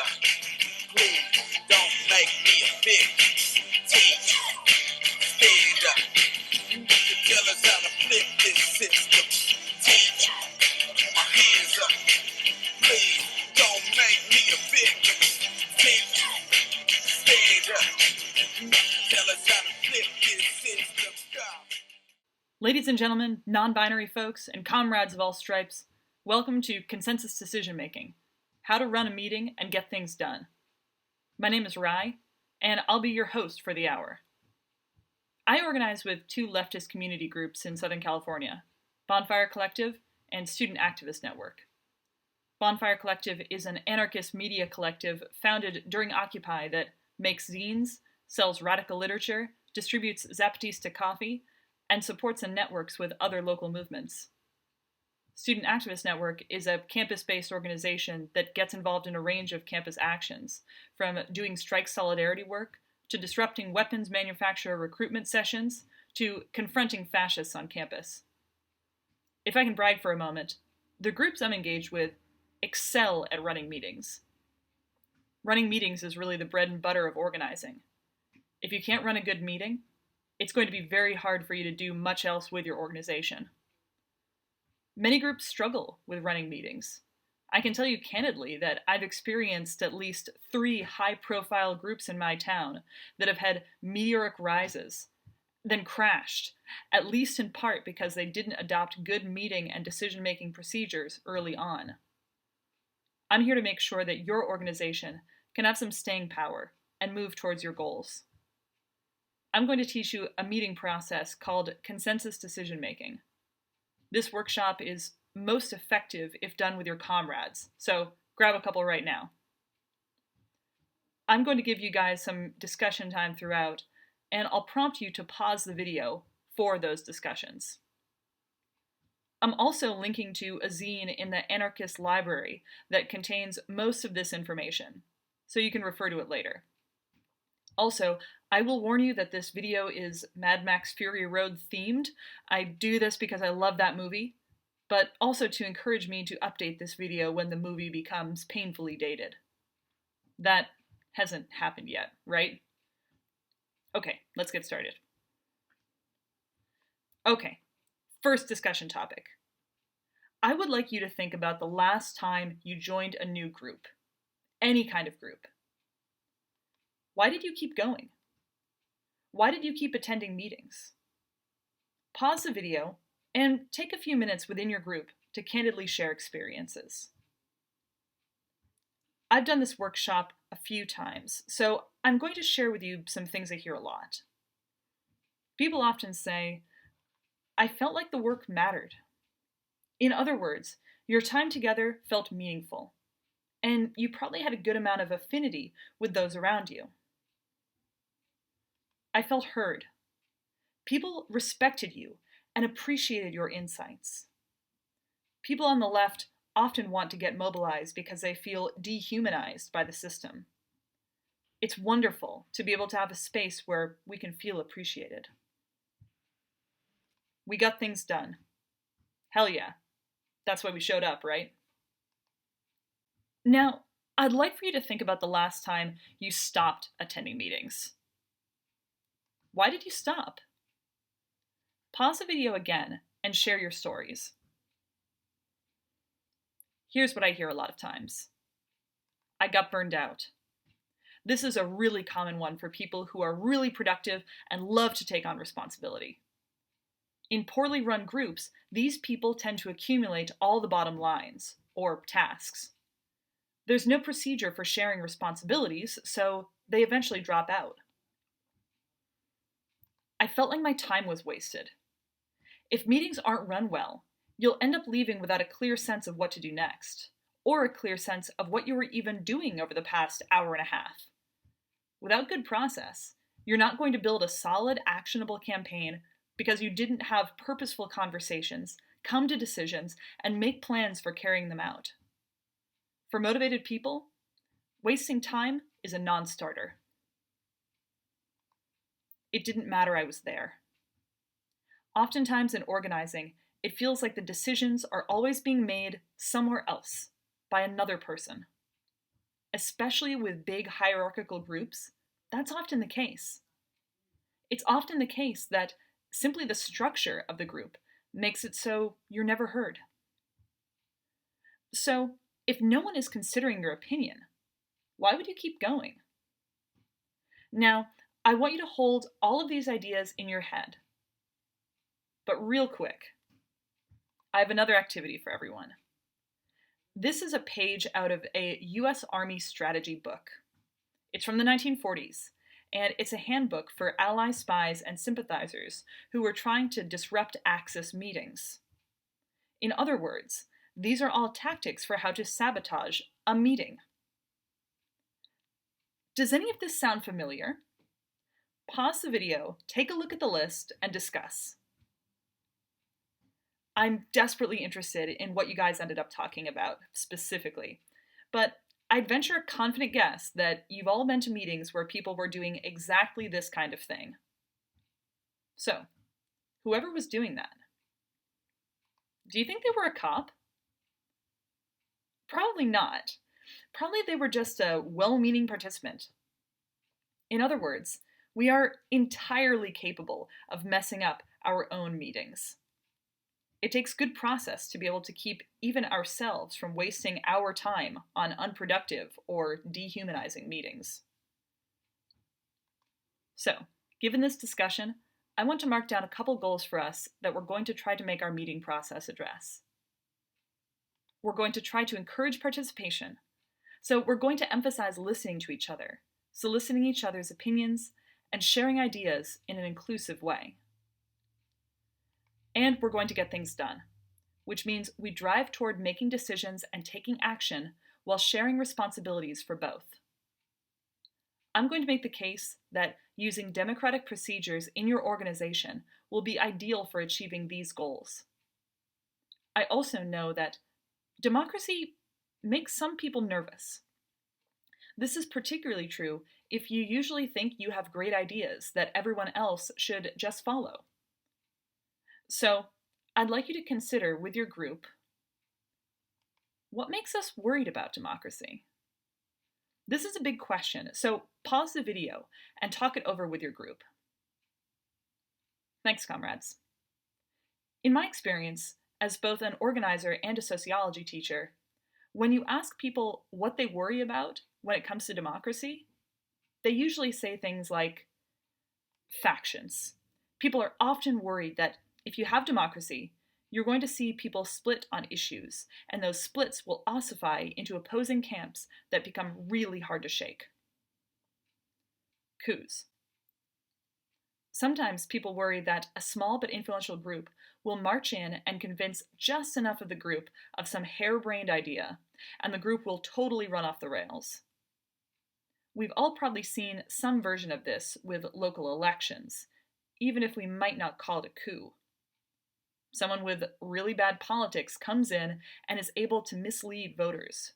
up. Please don't make me a victim. Teach, stand up. You tell us how to flip this system. Teach, my hands up. Please don't make me a victim. Teach, stand up. Tell us how to flip this system. Ladies and gentlemen, non-binary folks, and comrades of all stripes, welcome to Consensus Decision Making, how to run a meeting and get things done. My name is Rai, and I'll be your host for the hour. I organize with two leftist community groups in Southern California, Bonfire Collective and Student Activist Network. Bonfire Collective is an anarchist media collective founded during Occupy that makes zines, sells radical literature, distributes Zapatista coffee, and supports and networks with other local movements. Student Activist Network is a campus-based organization that gets involved in a range of campus actions, from doing strike solidarity work, to disrupting weapons manufacturer recruitment sessions, to confronting fascists on campus. If I can brag for a moment, the groups I'm engaged with excel at running meetings. Running meetings is really the bread and butter of organizing. If you can't run a good meeting, it's going to be very hard for you to do much else with your organization. Many groups struggle with running meetings. I can tell you candidly that I've experienced at least 3 high-profile groups in my town that have had meteoric rises, then crashed, at least in part because they didn't adopt good meeting and decision-making procedures early on. I'm here to make sure that your organization can have some staying power and move towards your goals. I'm going to teach you a meeting process called consensus decision making. This workshop is most effective if done with your comrades, so grab a couple right now. I'm going to give you guys some discussion time throughout, and I'll prompt you to pause the video for those discussions. I'm also linking to a zine in the anarchist library that contains most of this information, so you can refer to it later. Also, I will warn you that this video is Mad Max Fury Road themed. I do this because I love that movie, but also to encourage me to update this video when the movie becomes painfully dated. That hasn't happened yet, right? Okay, let's get started. Okay, first discussion topic. I would like you to think about the last time you joined a new group, any kind of group. Why did you keep going? Why did you keep attending meetings? Pause the video and take a few minutes within your group to candidly share experiences. I've done this workshop a few times, so I'm going to share with you some things I hear a lot. People often say, I felt like the work mattered. In other words, your time together felt meaningful, and you probably had a good amount of affinity with those around you. I felt heard. People respected you and appreciated your insights. People on the left often want to get mobilized because they feel dehumanized by the system. It's wonderful to be able to have a space where we can feel appreciated. We got things done. Hell yeah. That's why we showed up, right? Now, I'd like for you to think about the last time you stopped attending meetings. Why did you stop? Pause the video again and share your stories. Here's what I hear a lot of times. I got burned out. This is a really common one for people who are really productive and love to take on responsibility. In poorly run groups, these people tend to accumulate all the bottom lines, or tasks. There's no procedure for sharing responsibilities, so they eventually drop out. I felt like my time was wasted. If meetings aren't run well, you'll end up leaving without a clear sense of what to do next, or a clear sense of what you were even doing over the past hour and a half. Without good process, you're not going to build a solid, actionable campaign because you didn't have purposeful conversations, come to decisions, and make plans for carrying them out. For motivated people, wasting time is a non-starter. It didn't matter I was there. Oftentimes in organizing, it feels like the decisions are always being made somewhere else, by another person. especially with big hierarchical groups, that's often the case. It's often the case that simply the structure of the group makes it so you're never heard. So, if no one is considering your opinion, why would you keep going? Now, I want you to hold all of these ideas in your head. But real quick, I have another activity for everyone. This is a page out of a US Army strategy book. It's from the 1940s, and it's a handbook for ally spies and sympathizers who were trying to disrupt Axis meetings. In other words, these are all tactics for how to sabotage a meeting. Does any of this sound familiar? Pause the video, take a look at the list, and discuss. I'm desperately interested in what you guys ended up talking about specifically, but I'd venture a confident guess that you've all been to meetings where people were doing exactly this kind of thing. So, whoever was doing that, do you think they were a cop? Probably not. Probably they were just a well-meaning participant. In other words, we are entirely capable of messing up our own meetings. It takes good process to be able to keep even ourselves from wasting our time on unproductive or dehumanizing meetings. So, given this discussion, I want to mark down a couple goals for us that we're going to try to make our meeting process address. We're going to try to encourage participation. So we're going to emphasize listening to each other, soliciting each other's opinions, and sharing ideas in an inclusive way. And we're going to get things done, which means we drive toward making decisions and taking action while sharing responsibilities for both. I'm going to make the case that using democratic procedures in your organization will be ideal for achieving these goals. I also know that democracy makes some people nervous. This is particularly true if you usually think you have great ideas that everyone else should just follow. So, I'd like you to consider with your group, what makes us worried about democracy? This is a big question, so pause the video and talk it over with your group. Thanks, comrades. In my experience, as both an organizer and a sociology teacher, when you ask people what they worry about when it comes to democracy, they usually say things like factions. People are often worried that if you have democracy, you're going to see people split on issues, and those splits will ossify into opposing camps that become really hard to shake. Coups. Sometimes people worry that a small but influential group will march in and convince just enough of the group of some harebrained idea, and the group will totally run off the rails. We've all probably seen some version of this with local elections, even if we might not call it a coup. Someone with really bad politics comes in and is able to mislead voters.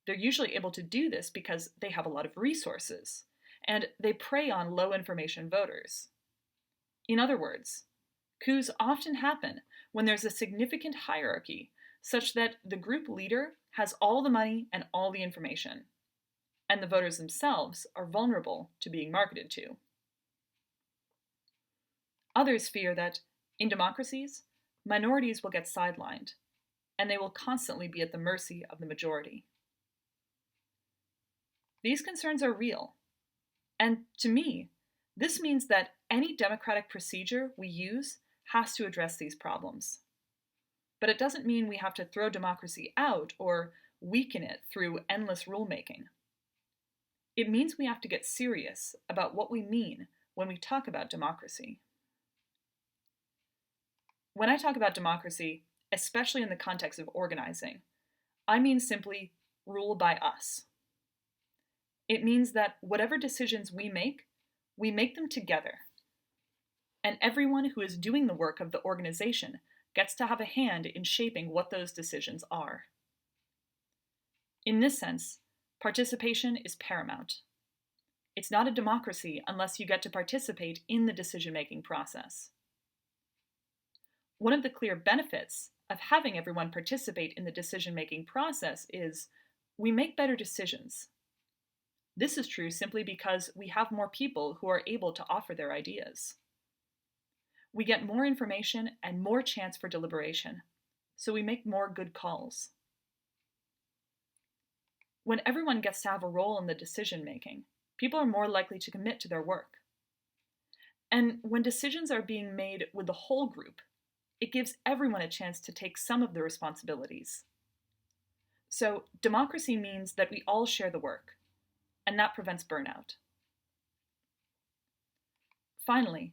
They're usually able to do this because they have a lot of resources, and they prey on low information voters. In other words, coups often happen when there's a significant hierarchy such that the group leader has all the money and all the information, and the voters themselves are vulnerable to being marketed to. Others fear that, in democracies, minorities will get sidelined, and they will constantly be at the mercy of the majority. These concerns are real, and to me, this means that any democratic procedure we use has to address these problems. But it doesn't mean we have to throw democracy out or weaken it through endless rulemaking. It means we have to get serious about what we mean when we talk about democracy. When I talk about democracy, especially in the context of organizing, I mean simply rule by us. It means that whatever decisions we make them together. And everyone who is doing the work of the organization gets to have a hand in shaping what those decisions are. In this sense, participation is paramount. It's not a democracy unless you get to participate in the decision-making process. One of the clear benefits of having everyone participate in the decision-making process is we make better decisions. This is true simply because we have more people who are able to offer their ideas. We get more information and more chance for deliberation, so we make more good calls. When everyone gets to have a role in the decision making, people are more likely to commit to their work. And when decisions are being made with the whole group, it gives everyone a chance to take some of the responsibilities. So, democracy means that we all share the work, and that prevents burnout. Finally,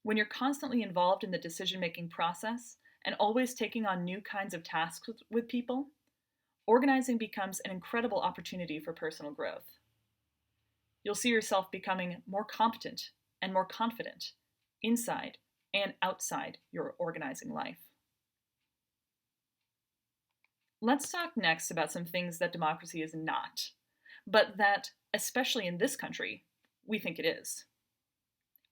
when you're constantly involved in the decision-making process and always taking on new kinds of tasks with people, organizing becomes an incredible opportunity for personal growth. You'll see yourself becoming more competent and more confident inside and outside your organizing life. Let's talk next about some things that democracy is not, but that, especially in this country, we think it is.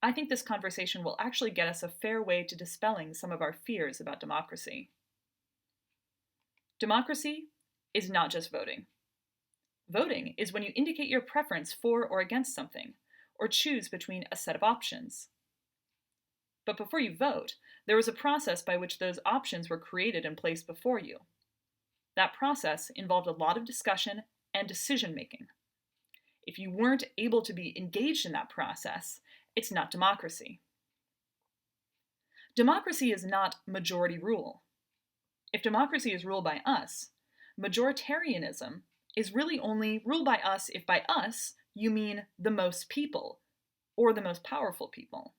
I think this conversation will actually get us a fair way to dispelling some of our fears about democracy. Democracy is not just voting. Voting is when you indicate your preference for or against something, or choose between a set of options. But before you vote, there was a process by which those options were created and placed before you. That process involved a lot of discussion and decision-making. If you weren't able to be engaged in that process, it's not democracy. Democracy is not majority rule. If democracy is ruled by us, majoritarianism is really only rule by us if by us you mean the most people or the most powerful people.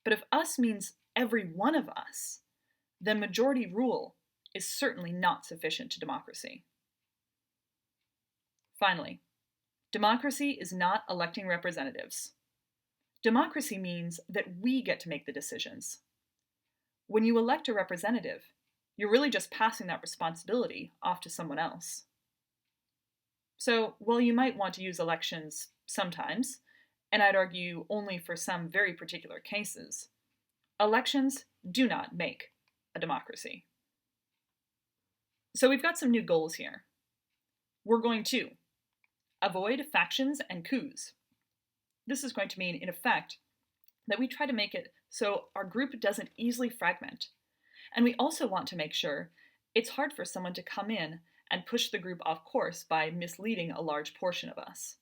But if us means every one of us, then majority rule is certainly not sufficient to democracy. Finally, democracy is not electing representatives. Democracy means that we get to make the decisions. When you elect a representative, you're really just passing that responsibility off to someone else. So, while you might want to use elections sometimes, and I'd argue only for some very particular cases, elections do not make a democracy. So we've got some new goals here. We're going to avoid factions and coups. This is going to mean, in effect, that we try to make it so our group doesn't easily fragment. And we also want to make sure it's hard for someone to come in and push the group off course by misleading a large portion of us.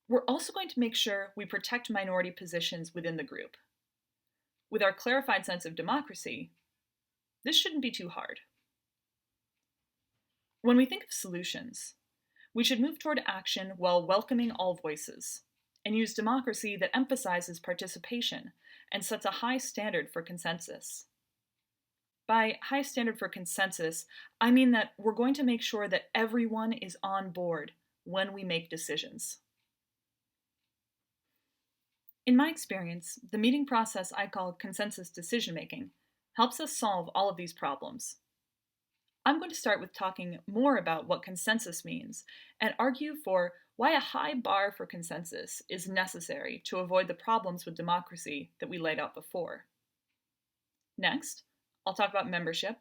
We're also going to make sure we protect minority positions within the group. With our clarified sense of democracy, this shouldn't be too hard. When we think of solutions, we should move toward action while welcoming all voices, and use democracy that emphasizes participation and sets a high standard for consensus. By high standard for consensus, I mean that we're going to make sure that everyone is on board when we make decisions. In my experience, the meeting process I call consensus decision-making helps us solve all of these problems. I'm going to start with talking more about what consensus means and argue for why a high bar for consensus is necessary to avoid the problems with democracy that we laid out before. Next, I'll talk about membership.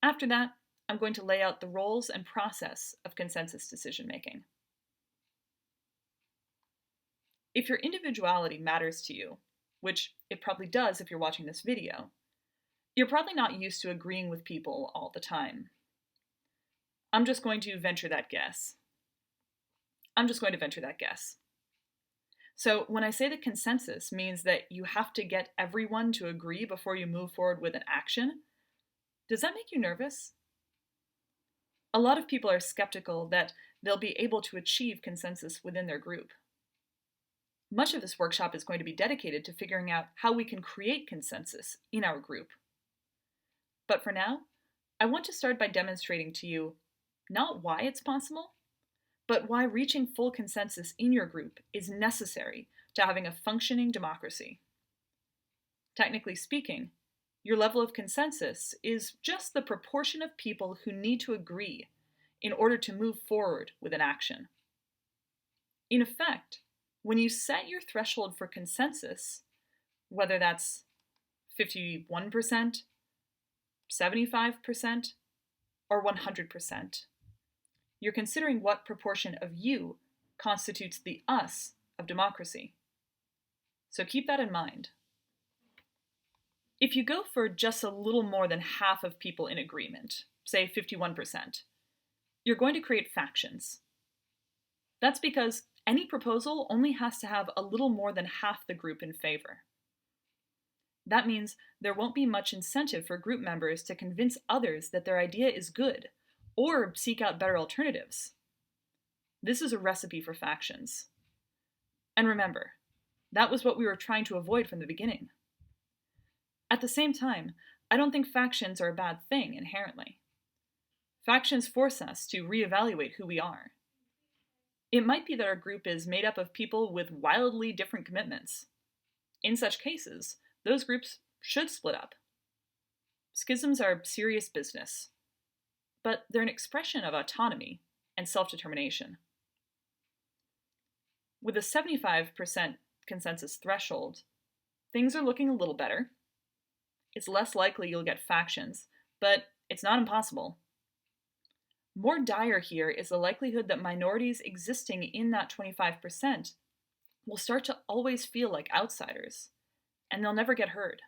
After that, I'm going to lay out the roles and process of consensus decision-making. If your individuality matters to you, which it probably does if you're watching this video, you're probably not used to agreeing with people all the time. I'm just going to venture that guess. So when I say that consensus means that you have to get everyone to agree before you move forward with an action, does that make you nervous? A lot of people are skeptical that they'll be able to achieve consensus within their group. Much of this workshop is going to be dedicated to figuring out how we can create consensus in our group. But for now, I want to start by demonstrating to you not why it's possible, but why reaching full consensus in your group is necessary to having a functioning democracy. Technically speaking, your level of consensus is just the proportion of people who need to agree in order to move forward with an action. In effect, when you set your threshold for consensus, whether that's 51%, 75%, or 100%. You're considering what proportion of you constitutes the us of democracy. So keep that in mind. If you go for just a little more than half of people in agreement, say 51%, you're going to create factions. That's because any proposal only has to have a little more than half the group in favor. That means there won't be much incentive for group members to convince others that their idea is good, or seek out better alternatives. This is a recipe for factions. And remember, that was what we were trying to avoid from the beginning. At the same time, I don't think factions are a bad thing inherently. Factions force us to reevaluate who we are. It might be that our group is made up of people with wildly different commitments. In such cases, those groups should split up. Schisms are serious business, but they're an expression of autonomy and self-determination. With a 75% consensus threshold, things are looking a little better. It's less likely you'll get factions, but it's not impossible. More dire here is the likelihood that minorities existing in that 25% will start to always feel like outsiders, and they'll never get heard.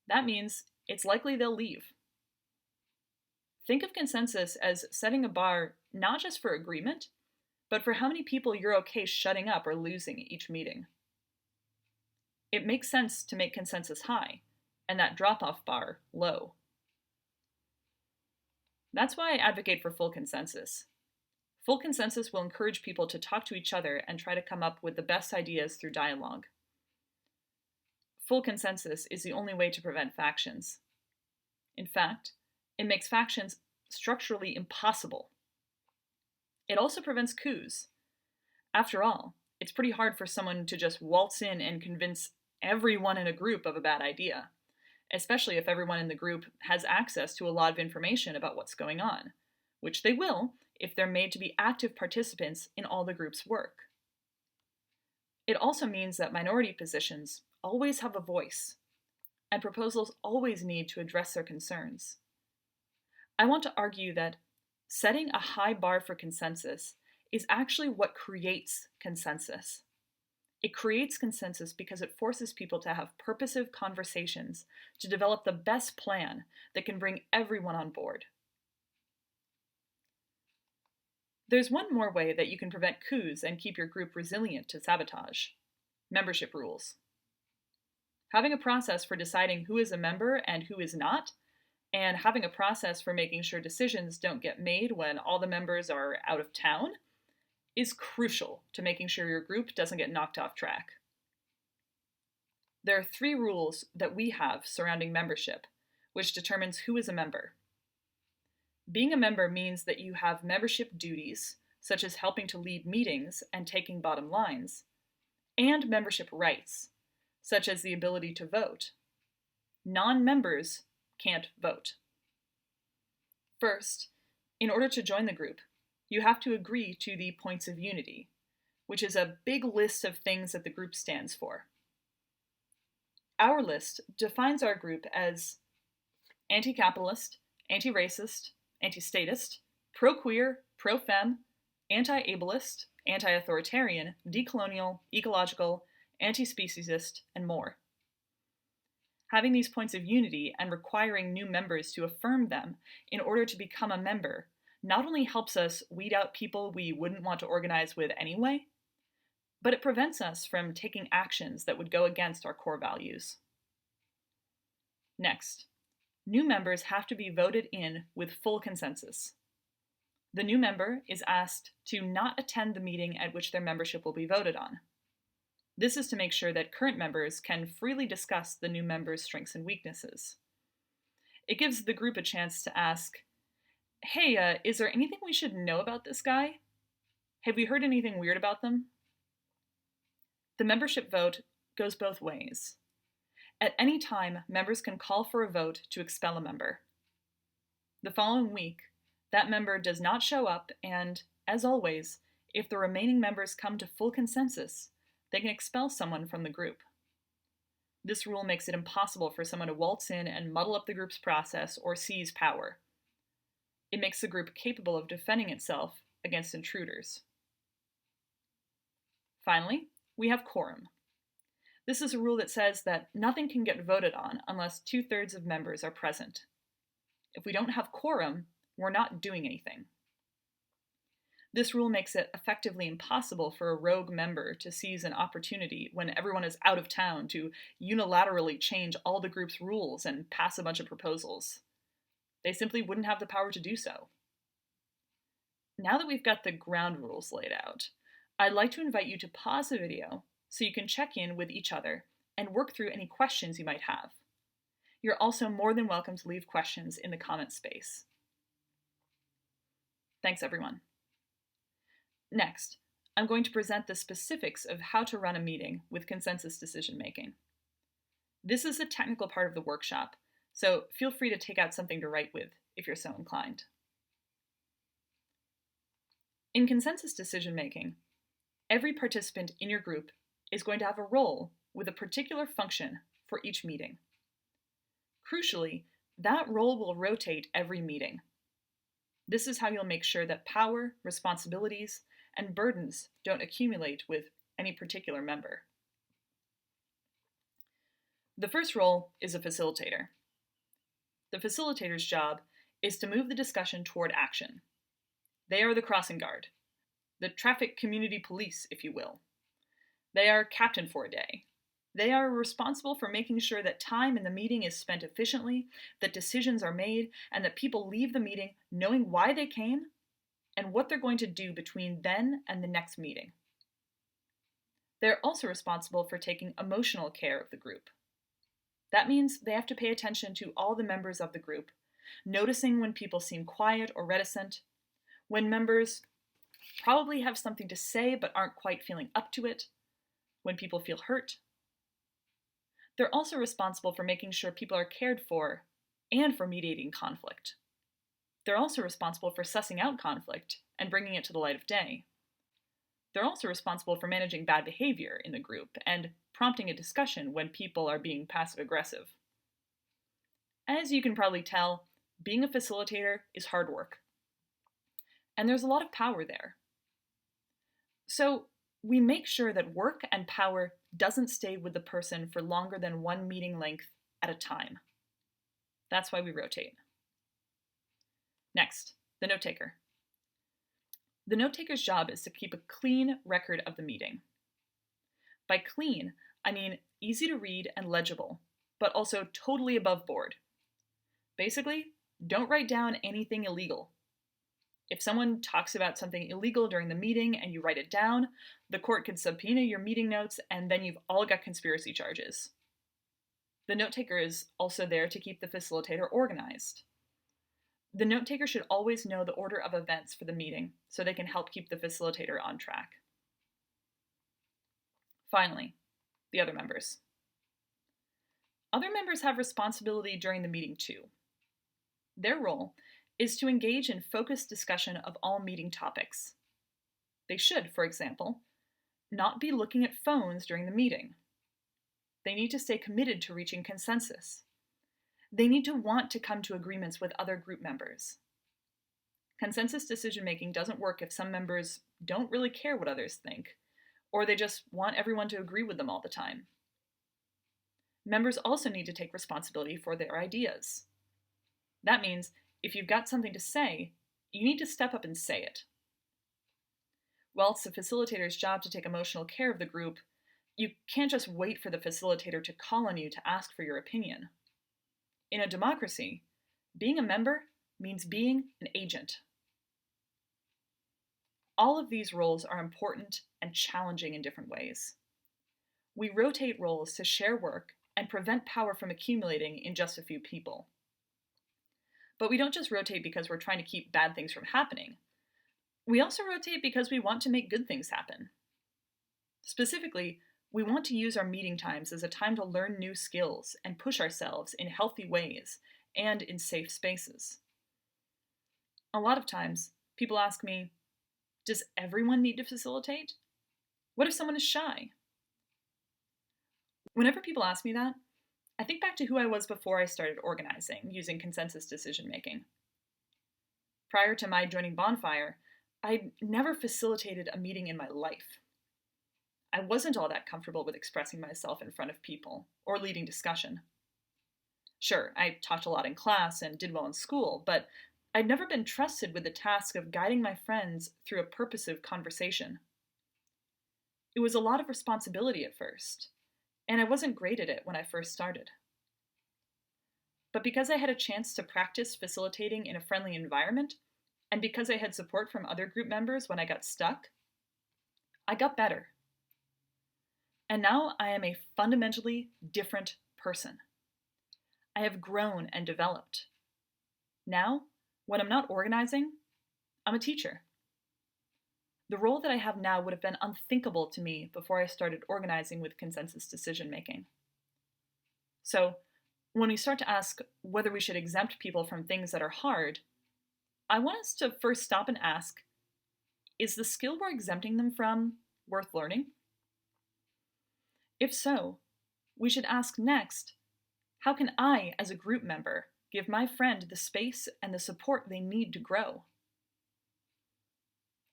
That means it's likely they'll leave. Think of consensus as setting a bar not just for agreement, but for how many people you're okay shutting up or losing each meeting. It makes sense to make consensus high, and that drop-off bar low. That's why I advocate for full consensus. Full consensus will encourage people to talk to each other and try to come up with the best ideas through dialogue. Full consensus is the only way to prevent factions. In fact, it makes factions structurally impossible. It also prevents coups. After all, it's pretty hard for someone to just waltz in and convince everyone in a group of a bad idea, especially if everyone in the group has access to a lot of information about what's going on, which they will if they're made to be active participants in all the group's work. It also means that minority positions always have a voice, and proposals always need to address their concerns. I want to argue that setting a high bar for consensus is actually what creates consensus. It creates consensus because it forces people to have purposive conversations to develop the best plan that can bring everyone on board. There's one more way that you can prevent coups and keep your group resilient to sabotage: membership rules. Having a process for deciding who is a member and who is not, and having a process for making sure decisions don't get made when all the members are out of town, is crucial to making sure your group doesn't get knocked off track. There are 3 rules that we have surrounding membership, which determines who is a member. Being a member means that you have membership duties, such as helping to lead meetings and taking bottom lines, and membership rights, such as the ability to vote. Non-members can't vote. First, in order to join the group, you have to agree to the points of unity, which is a big list of things that the group stands for. Our list defines our group as anti-capitalist, anti-racist, anti-statist, pro-queer, pro-fem, anti-ableist, anti-authoritarian, decolonial, ecological, anti-speciesist, and more. Having these points of unity and requiring new members to affirm them in order to become a member not only helps us weed out people we wouldn't want to organize with anyway, but it prevents us from taking actions that would go against our core values. Next, new members have to be voted in with full consensus. The new member is asked to not attend the meeting at which their membership will be voted on. This is to make sure that current members can freely discuss the new member's strengths and weaknesses. It gives the group a chance to ask, hey, is there anything we should know about this guy? Have we heard anything weird about them? The membership vote goes both ways. At any time, members can call for a vote to expel a member. The following week, that member does not show up, and, as always, if the remaining members come to full consensus, they can expel someone from the group. This rule makes it impossible for someone to waltz in and muddle up the group's process or seize power. It makes the group capable of defending itself against intruders. Finally, we have quorum. This is a rule that says that nothing can get voted on unless 2/3 of members are present. If we don't have quorum, we're not doing anything. This rule makes it effectively impossible for a rogue member to seize an opportunity when everyone is out of town to unilaterally change all the group's rules and pass a bunch of proposals. They simply wouldn't have the power to do so. Now that we've got the ground rules laid out, I'd like to invite you to pause the video so you can check in with each other and work through any questions you might have. You're also more than welcome to leave questions in the comment space. Thanks, everyone. Next, I'm going to present the specifics of how to run a meeting with consensus decision making. This is the technical part of the workshop, so feel free to take out something to write with if you're so inclined. In consensus decision making, every participant in your group is going to have a role with a particular function for each meeting. Crucially, that role will rotate every meeting. This is how you'll make sure that power, responsibilities, and burdens don't accumulate with any particular member. The first role is a facilitator. The facilitator's job is to move the discussion toward action. They are the crossing guard, the traffic community police, if you will. They are captain for a day. They are responsible for making sure that time in the meeting is spent efficiently, that decisions are made, and that people leave the meeting knowing why they came and what they're going to do between then and the next meeting. They're also responsible for taking emotional care of the group. That means they have to pay attention to all the members of the group, noticing when people seem quiet or reticent, when members probably have something to say but aren't quite feeling up to it, when people feel hurt. They're also responsible for making sure people are cared for and for mediating conflict. They're also responsible for sussing out conflict and bringing it to the light of day. They're also responsible for managing bad behavior in the group and prompting a discussion when people are being passive-aggressive. As you can probably tell, being a facilitator is hard work. And there's a lot of power there. So we make sure that work and power doesn't stay with the person for longer than one meeting length at a time. That's why we rotate. Next, the note taker. The note taker's job is to keep a clean record of the meeting. By clean, I mean easy to read and legible, but also totally above board. Basically, don't write down anything illegal. If someone talks about something illegal during the meeting and you write it down, the court could subpoena your meeting notes and then you've all got conspiracy charges. The note taker is also there to keep the facilitator organized. The note taker should always know the order of events for the meeting so they can help keep the facilitator on track. Finally, the other members. Other members have responsibility during the meeting too. Their role is to engage in focused discussion of all meeting topics. They should, for example, not be looking at phones during the meeting. They need to stay committed to reaching consensus. They need to want to come to agreements with other group members. Consensus decision-making doesn't work if some members don't really care what others think, or they just want everyone to agree with them all the time. Members also need to take responsibility for their ideas. That means if you've got something to say, you need to step up and say it. While it's the facilitator's job to take emotional care of the group, you can't just wait for the facilitator to call on you to ask for your opinion. In a democracy, being a member means being an agent. All of these roles are important and challenging in different ways. We rotate roles to share work and prevent power from accumulating in just a few people. But we don't just rotate because we're trying to keep bad things from happening. We also rotate because we want to make good things happen. Specifically, we want to use our meeting times as a time to learn new skills and push ourselves in healthy ways and in safe spaces. A lot of times, people ask me, does everyone need to facilitate? What if someone is shy? Whenever people ask me that, I think back to who I was before I started organizing using consensus decision-making. Prior to my joining Bonfire, I'd never facilitated a meeting in my life. I wasn't all that comfortable with expressing myself in front of people or leading discussion. Sure, I talked a lot in class and did well in school, but I'd never been trusted with the task of guiding my friends through a purposive conversation. It was a lot of responsibility at first, and I wasn't great at it when I first started. But because I had a chance to practice facilitating in a friendly environment, and because I had support from other group members when I got stuck, I got better. And now I am a fundamentally different person. I have grown and developed. Now, when I'm not organizing, I'm a teacher. The role that I have now would have been unthinkable to me before I started organizing with consensus decision making. So, when we start to ask whether we should exempt people from things that are hard, I want us to first stop and ask, is the skill we're exempting them from worth learning? If so, we should ask next, how can I, as a group member, give my friend the space and the support they need to grow?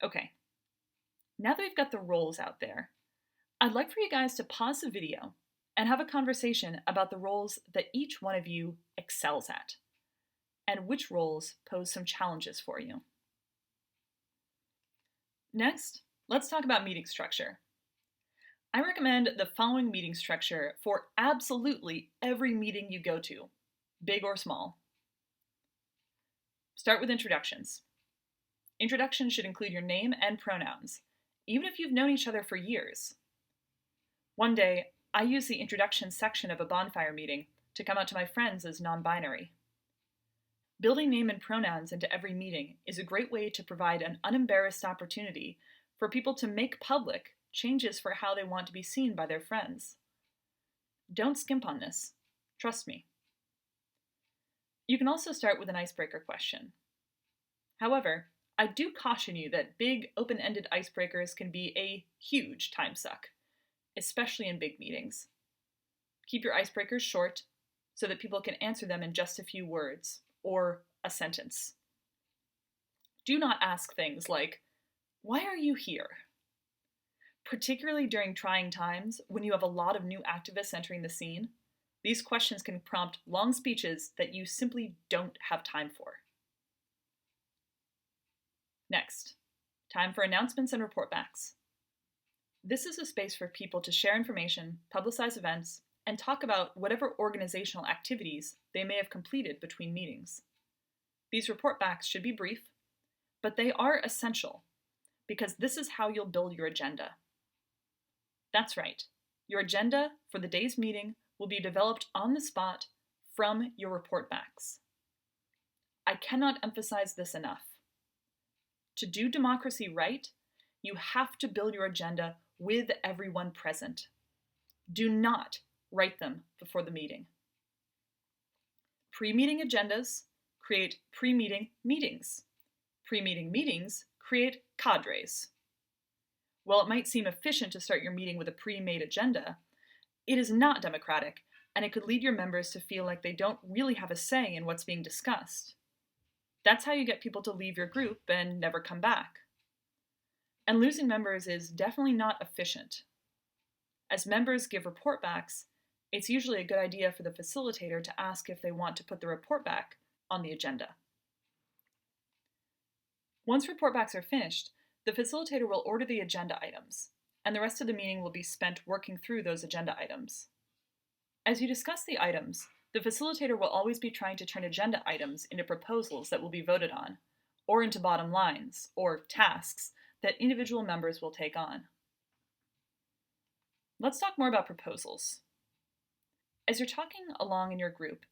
Okay, now that we've got the roles out there, I'd like for you guys to pause the video and have a conversation about the roles that each one of you excels at, and which roles pose some challenges for you. Next, let's talk about meeting structure. I recommend the following meeting structure for absolutely every meeting you go to, big or small. Start with introductions. Introductions should include your name and pronouns, even if you've known each other for years. One day, I used the introduction section of a bonfire meeting to come out to my friends as non-binary. Building name and pronouns into every meeting is a great way to provide an unembarrassed opportunity for people to make public changes for how they want to be seen by their friends. Don't skimp on this. Trust me. You can also start with an icebreaker question. However, I do caution you that big, open-ended icebreakers can be a huge time suck, especially in big meetings. Keep your icebreakers short so that people can answer them in just a few words or a sentence. Do not ask things like, "Why are you here?" Particularly during trying times when you have a lot of new activists entering the scene, these questions can prompt long speeches that you simply don't have time for. Next, time for announcements and report backs. This is a space for people to share information, publicize events, and talk about whatever organizational activities they may have completed between meetings. These report backs should be brief, but they are essential because this is how you'll build your agenda. That's right, your agenda for the day's meeting will be developed on the spot from your report backs. I cannot emphasize this enough. To do democracy right, you have to build your agenda with everyone present. Do not write them before the meeting. Pre-meeting agendas create pre-meeting meetings. Pre-meeting meetings create cadres. While it might seem efficient to start your meeting with a pre-made agenda, it is not democratic, and it could lead your members to feel like they don't really have a say in what's being discussed. That's how you get people to leave your group and never come back. And losing members is definitely not efficient. As members give report backs, it's usually a good idea for the facilitator to ask if they want to put the report back on the agenda. Once report backs are finished, the facilitator will order the agenda items, and the rest of the meeting will be spent working through those agenda items. As you discuss the items, the facilitator will always be trying to turn agenda items into proposals that will be voted on, or into bottom lines, or tasks, that individual members will take on. Let's talk more about proposals. As you're talking along in your group,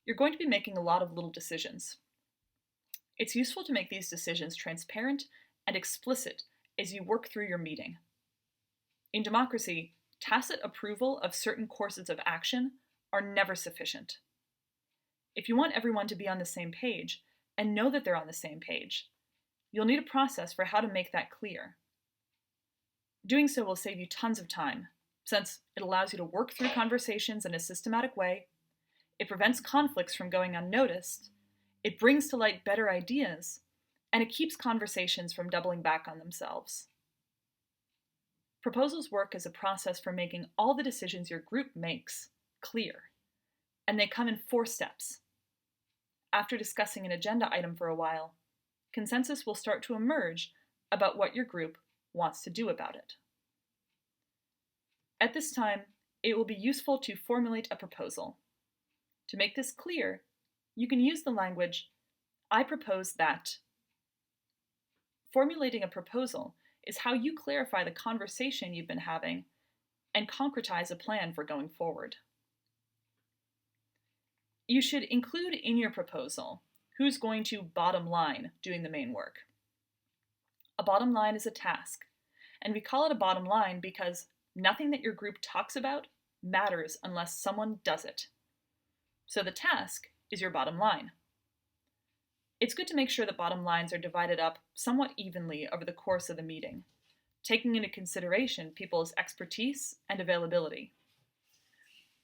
you're going to be making a lot of little decisions. It's useful to make these decisions transparent and explicit as you work through your meeting. In democracy, tacit approval of certain courses of action are never sufficient. If you want everyone to be on the same page and know that they're on the same page, you'll need a process for how to make that clear. Doing so will save you tons of time, since it allows you to work through conversations in a systematic way, it prevents conflicts from going unnoticed, it brings to light better ideas, and it keeps conversations from doubling back on themselves. Proposals work as a process for making all the decisions your group makes clear, and they come in 4 steps. After discussing an agenda item for a while, consensus will start to emerge about what your group wants to do about it. At this time, it will be useful to formulate a proposal. To make this clear, you can use the language, "I propose that." Formulating a proposal is how you clarify the conversation you've been having and concretize a plan for going forward. You should include in your proposal who's going to bottom line doing the main work. A bottom line is a task, and we call it a bottom line because nothing that your group talks about matters unless someone does it. So the task is your bottom line. It's good to make sure that bottom lines are divided up somewhat evenly over the course of the meeting, taking into consideration people's expertise and availability.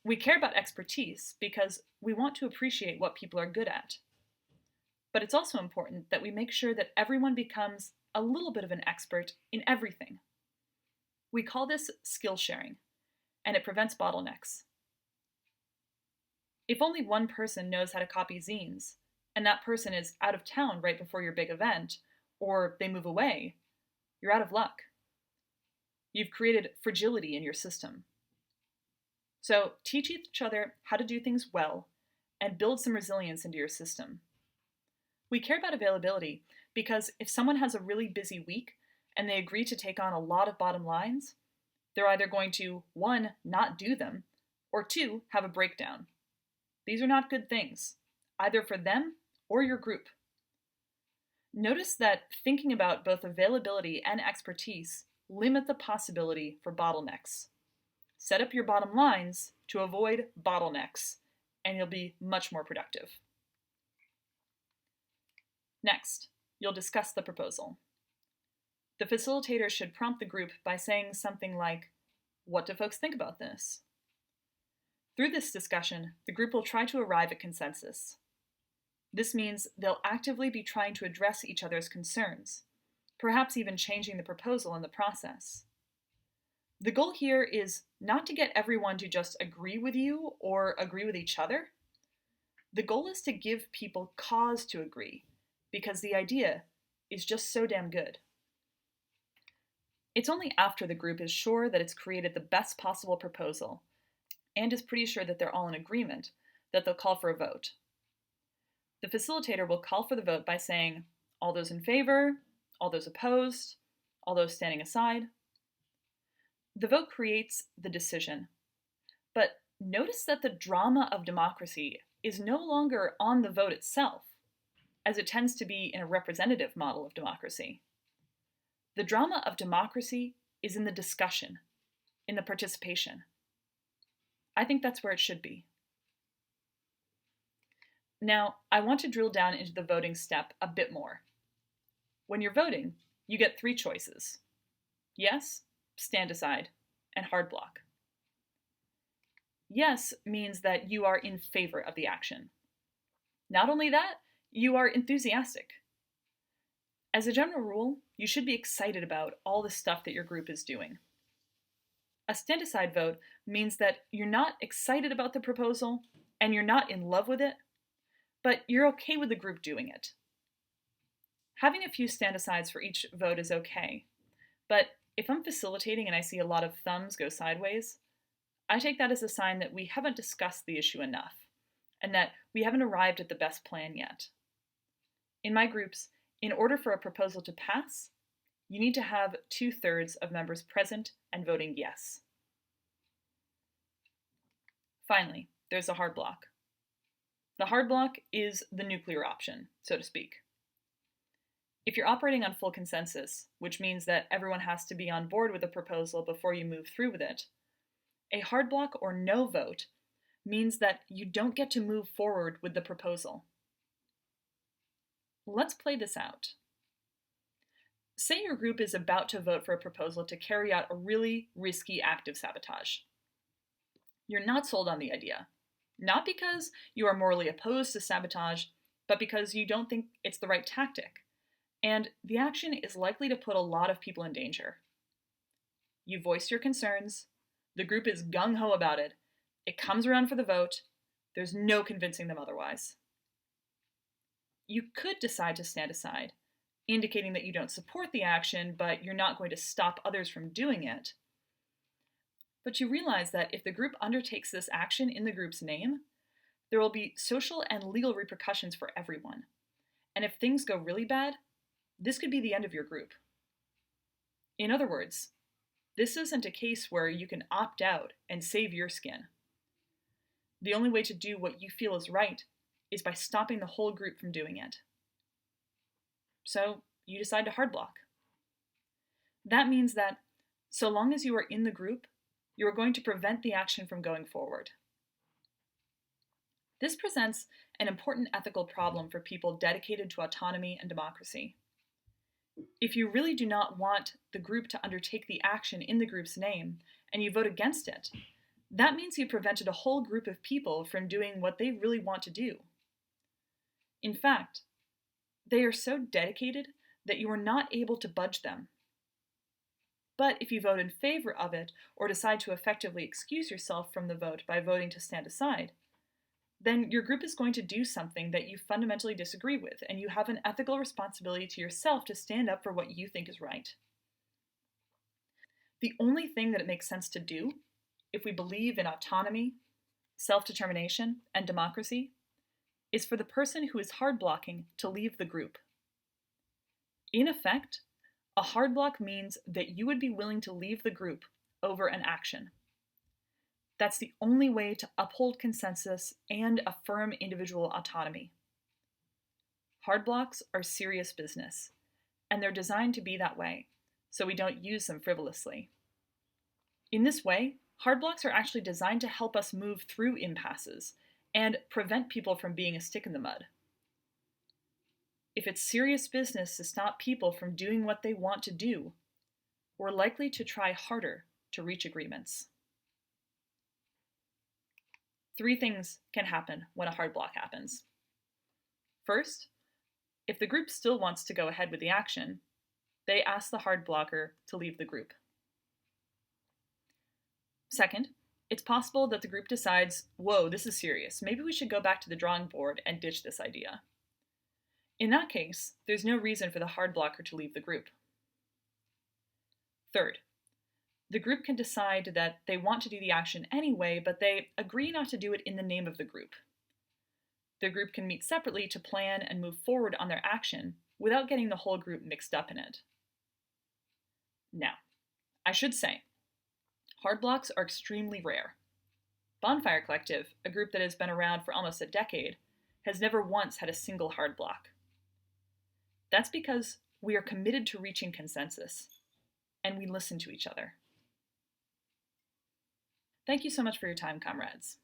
We care about expertise because we want to appreciate what people are good at. But it's also important that we make sure that everyone becomes a little bit of an expert in everything. We call this skill sharing, and it prevents bottlenecks. If only one person knows how to copy zines, and that person is out of town right before your big event, or they move away, you're out of luck. You've created fragility in your system. So teach each other how to do things well and build some resilience into your system. We care about availability because if someone has a really busy week and they agree to take on a lot of bottom lines, they're either going to, 1, not do them, or 2, have a breakdown. These are not good things, either for them or your group. Notice that thinking about both availability and expertise limit the possibility for bottlenecks. Set up your bottom lines to avoid bottlenecks, and you'll be much more productive. Next, you'll discuss the proposal. The facilitator should prompt the group by saying something like, "What do folks think about this?" Through this discussion, the group will try to arrive at consensus. This means they'll actively be trying to address each other's concerns, perhaps even changing the proposal in the process. The goal here is not to get everyone to just agree with you or agree with each other. The goal is to give people cause to agree, because the idea is just so damn good. It's only after the group is sure that it's created the best possible proposal and is pretty sure that they're all in agreement that they'll call for a vote. The facilitator will call for the vote by saying, "All those in favor, all those opposed, all those standing aside." The vote creates the decision. But notice that the drama of democracy is no longer on the vote itself, as it tends to be in a representative model of democracy. The drama of democracy is in the discussion, in the participation. I think that's where it should be. Now, I want to drill down into the voting step a bit more. When you're voting, you get 3 choices: yes, stand aside, and hard block. Yes means that you are in favor of the action. Not only that, you are enthusiastic. As a general rule, you should be excited about all the stuff that your group is doing. A stand aside vote means that you're not excited about the proposal and you're not in love with it, but you're okay with the group doing it. Having a few stand asides for each vote is okay, but if I'm facilitating and I see a lot of thumbs go sideways, I take that as a sign that we haven't discussed the issue enough and that we haven't arrived at the best plan yet. In my groups, in order for a proposal to pass, you need to have 2/3 of members present and voting yes. Finally, there's the hard block. The hard block is the nuclear option, so to speak. If you're operating on full consensus, which means that everyone has to be on board with the proposal before you move through with it, a hard block or no vote means that you don't get to move forward with the proposal. Let's play this out. Say your group is about to vote for a proposal to carry out a really risky act of sabotage. You're not sold on the idea, not because you are morally opposed to sabotage, but because you don't think it's the right tactic, and the action is likely to put a lot of people in danger. You voiced your concerns, the group is gung-ho about it, it comes around for the vote, there's no convincing them otherwise. You could decide to stand aside, indicating that you don't support the action, but you're not going to stop others from doing it. But you realize that if the group undertakes this action in the group's name, there will be social and legal repercussions for everyone. And if things go really bad, this could be the end of your group. In other words, this isn't a case where you can opt out and save your skin. The only way to do what you feel is right is by stopping the whole group from doing it. So you decide to hard block. That means that so long as you are in the group, you are going to prevent the action from going forward. This presents an important ethical problem for people dedicated to autonomy and democracy. If you really do not want the group to undertake the action in the group's name, and you vote against it, that means you prevented a whole group of people from doing what they really want to do. In fact, they are so dedicated that you are not able to budge them. But if you vote in favor of it, or decide to effectively excuse yourself from the vote by voting to stand aside, then your group is going to do something that you fundamentally disagree with, and you have an ethical responsibility to yourself to stand up for what you think is right. The only thing that it makes sense to do, if we believe in autonomy, self-determination, and democracy, is for the person who is hard blocking to leave the group. In effect, a hard block means that you would be willing to leave the group over an action. That's the only way to uphold consensus and affirm individual autonomy. Hard blocks are serious business, and they're designed to be that way, so we don't use them frivolously. In this way, hard blocks are actually designed to help us move through impasses and prevent people from being a stick in the mud. If it's serious business to stop people from doing what they want to do, we're likely to try harder to reach agreements. 3 things can happen when a hard block happens. First, if the group still wants to go ahead with the action, they ask the hard blocker to leave the group. Second, it's possible that the group decides, whoa, this is serious, maybe we should go back to the drawing board and ditch this idea. In that case, there's no reason for the hard blocker to leave the group. Third, the group can decide that they want to do the action anyway, but they agree not to do it in the name of the group. The group can meet separately to plan and move forward on their action without getting the whole group mixed up in it. Now, I should say, hard blocks are extremely rare. Bonfire Collective, a group that has been around for almost a decade, has never once had a single hard block. That's because we are committed to reaching consensus, and we listen to each other. Thank you so much for your time, comrades.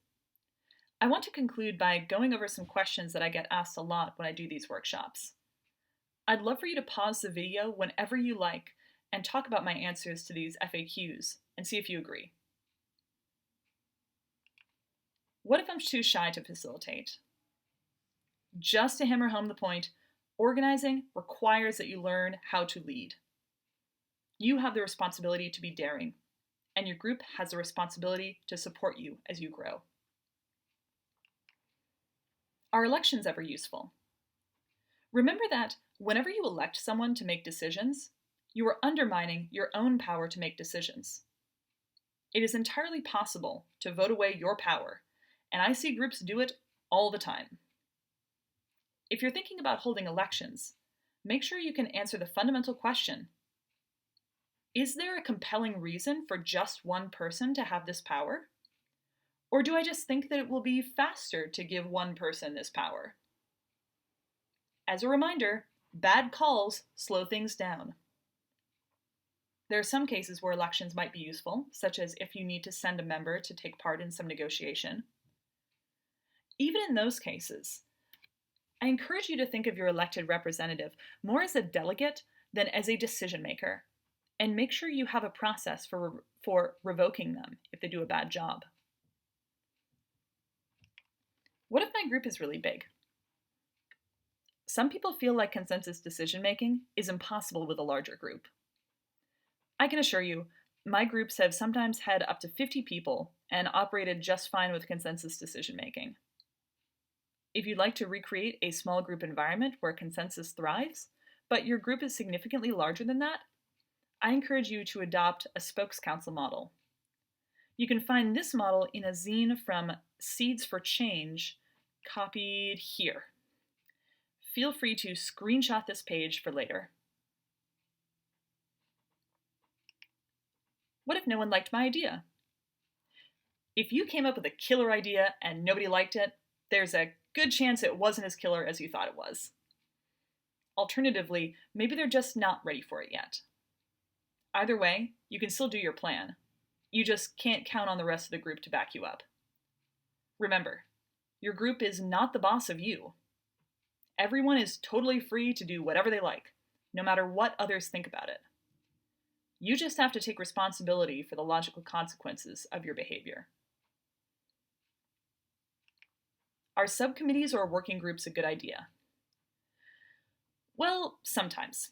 I want to conclude by going over some questions that I get asked a lot when I do these workshops. I'd love for you to pause the video whenever you like and talk about my answers to these FAQs and see if you agree. What if I'm too shy to facilitate? Just to hammer home the point, organizing requires that you learn how to lead. You have the responsibility to be daring, and your group has the responsibility to support you as you grow. Are elections ever useful? Remember that whenever you elect someone to make decisions, you are undermining your own power to make decisions. It is entirely possible to vote away your power, and I see groups do it all the time. If you're thinking about holding elections, make sure you can answer the fundamental question: is there a compelling reason for just one person to have this power? Or do I just think that it will be faster to give one person this power? As a reminder, bad calls slow things down. There are some cases where elections might be useful, such as if you need to send a member to take part in some negotiation. Even in those cases, I encourage you to think of your elected representative more as a delegate than as a decision maker, and make sure you have a process for revoking them if they do a bad job. What if my group is really big? Some people feel like consensus decision making is impossible with a larger group. I can assure you, my groups have sometimes had up to 50 people and operated just fine with consensus decision making. If you'd like to recreate a small group environment where consensus thrives, but your group is significantly larger than that, I encourage you to adopt a spokes council model. You can find this model in a zine from Seeds for Change, copied here. Feel free to screenshot this page for later. What if no one liked my idea? If you came up with a killer idea and nobody liked it, there's a good chance it wasn't as killer as you thought it was. Alternatively, maybe they're just not ready for it yet. Either way, you can still do your plan. You just can't count on the rest of the group to back you up. Remember, your group is not the boss of you. Everyone is totally free to do whatever they like, no matter what others think about it. You just have to take responsibility for the logical consequences of your behavior. Are subcommittees or working groups a good idea? Well, sometimes.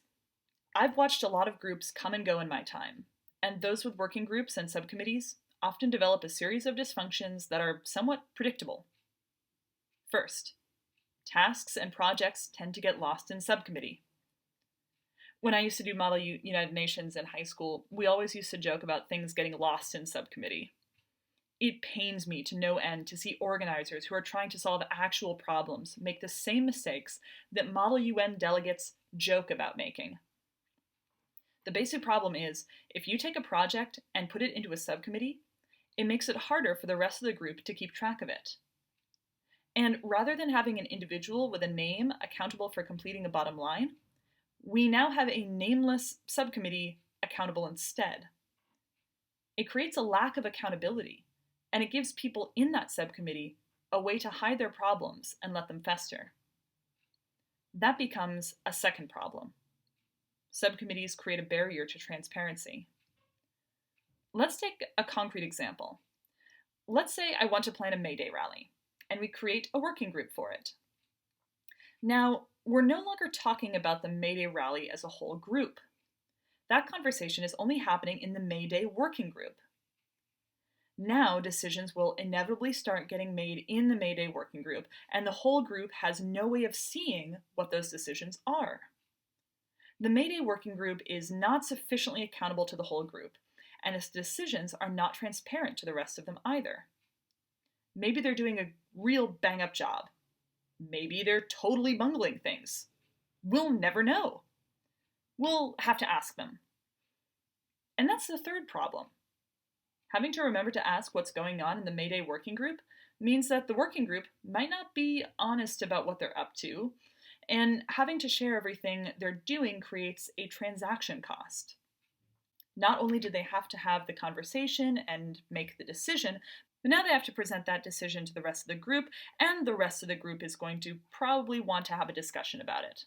I've watched a lot of groups come and go in my time, and those with working groups and subcommittees often develop a series of dysfunctions that are somewhat predictable. First, tasks and projects tend to get lost in subcommittee. When I used to do Model United Nations in high school, we always used to joke about things getting lost in subcommittee. It pains me to no end to see organizers who are trying to solve actual problems make the same mistakes that Model UN delegates joke about making. The basic problem is, if you take a project and put it into a subcommittee, it makes it harder for the rest of the group to keep track of it. And rather than having an individual with a name accountable for completing a bottom line, we now have a nameless subcommittee accountable instead. It creates a lack of accountability, and it gives people in that subcommittee a way to hide their problems and let them fester. That becomes a second problem. Subcommittees create a barrier to transparency. Let's take a concrete example. Let's say I want to plan a May Day rally, and we create a working group for it. Now, we're no longer talking about the May Day rally as a whole group. That conversation is only happening in the May Day working group. Now, decisions will inevitably start getting made in the May Day working group, and the whole group has no way of seeing what those decisions are. The May Day working group is not sufficiently accountable to the whole group, and its decisions are not transparent to the rest of them either. Maybe they're doing a real bang-up job. Maybe they're totally bungling things. We'll never know. We'll have to ask them. And that's the third problem. Having to remember to ask what's going on in the May Day working group means that the working group might not be honest about what they're up to, and having to share everything they're doing creates a transaction cost. Not only do they have to have the conversation and make the decision, but now they have to present that decision to the rest of the group, and the rest of the group is going to probably want to have a discussion about it.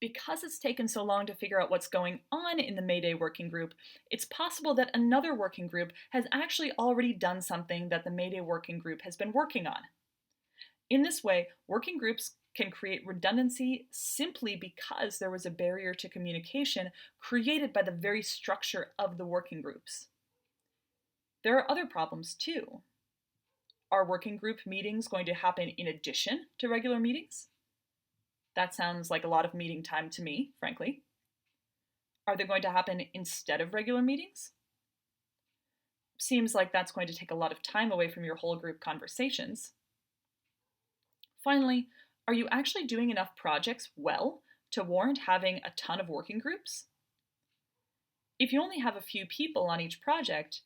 Because it's taken so long to figure out what's going on in the May Day working group, it's possible that another working group has actually already done something that the May Day working group has been working on. In this way, working groups can create redundancy simply because there was a barrier to communication created by the very structure of the working groups. There are other problems too. Are working group meetings going to happen in addition to regular meetings? That sounds like a lot of meeting time to me, frankly. Are they going to happen instead of regular meetings? Seems like that's going to take a lot of time away from your whole group conversations. Finally, are you actually doing enough projects well to warrant having a ton of working groups? If you only have a few people on each project,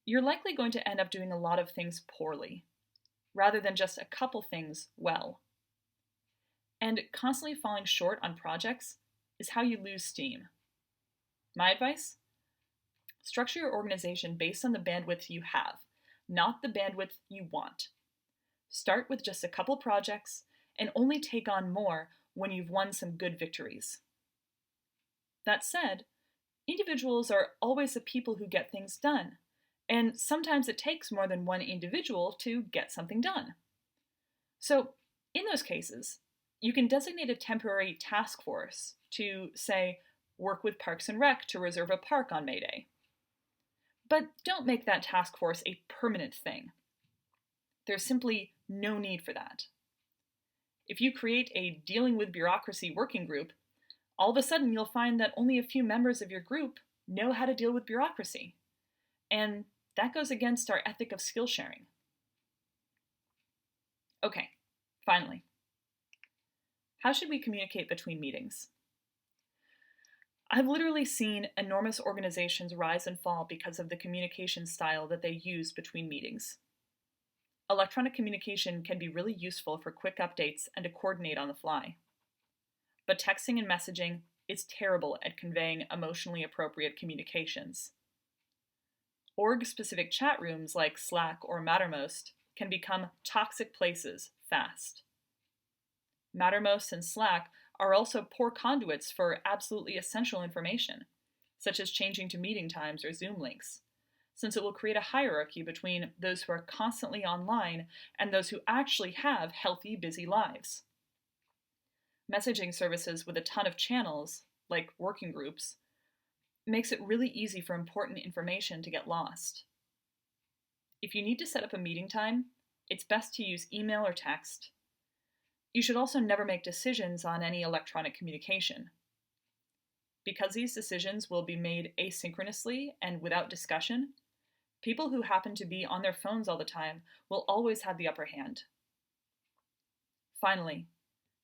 you're likely going to end up doing a lot of things poorly, rather than just a couple things well. And constantly falling short on projects is how you lose steam. My advice? Structure your organization based on the bandwidth you have, not the bandwidth you want. Start with just a couple projects and only take on more when you've won some good victories. That said, individuals are always the people who get things done, and sometimes it takes more than one individual to get something done. So, in those cases, You can designate a temporary task force to, say, work with Parks and Rec to reserve a park on May Day. But don't make that task force a permanent thing. There's simply no need for that. If you create a dealing with bureaucracy working group, all of a sudden you'll find that only a few members of your group know how to deal with bureaucracy. And that goes against our ethic of skill sharing. Okay, finally. How should we communicate between meetings? I've literally seen enormous organizations rise and fall because of the communication style that they use between meetings. Electronic communication can be really useful for quick updates and to coordinate on the fly. But texting and messaging is terrible at conveying emotionally appropriate communications. Org-specific chat rooms like Slack or Mattermost can become toxic places fast. Mattermost and Slack are also poor conduits for absolutely essential information, such as changing to meeting times or Zoom links, since it will create a hierarchy between those who are constantly online and those who actually have healthy, busy lives. Messaging services with a ton of channels, like working groups, makes it really easy for important information to get lost. If you need to set up a meeting time, it's best to use email or text. You should also never make decisions on any electronic communication. Because these decisions will be made asynchronously and without discussion, people who happen to be on their phones all the time will always have the upper hand. Finally,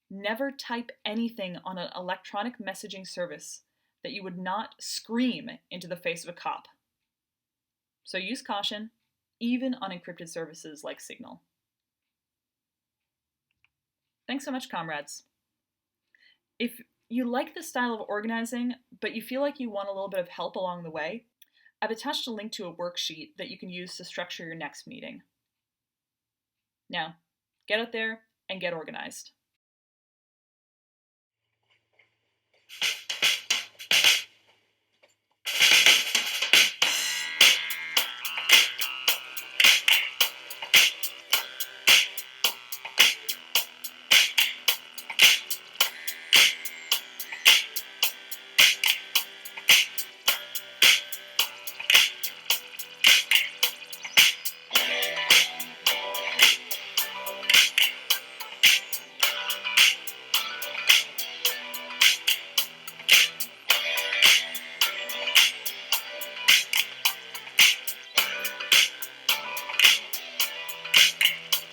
never type anything on an electronic messaging service that you would not scream into the face of a cop. So use caution, even on encrypted services like Signal. Thanks so much, comrades. If you like this style of organizing, but you feel like you want a little bit of help along the way, I've attached a link to a worksheet that you can use to structure your next meeting. Now, get out there and get organized.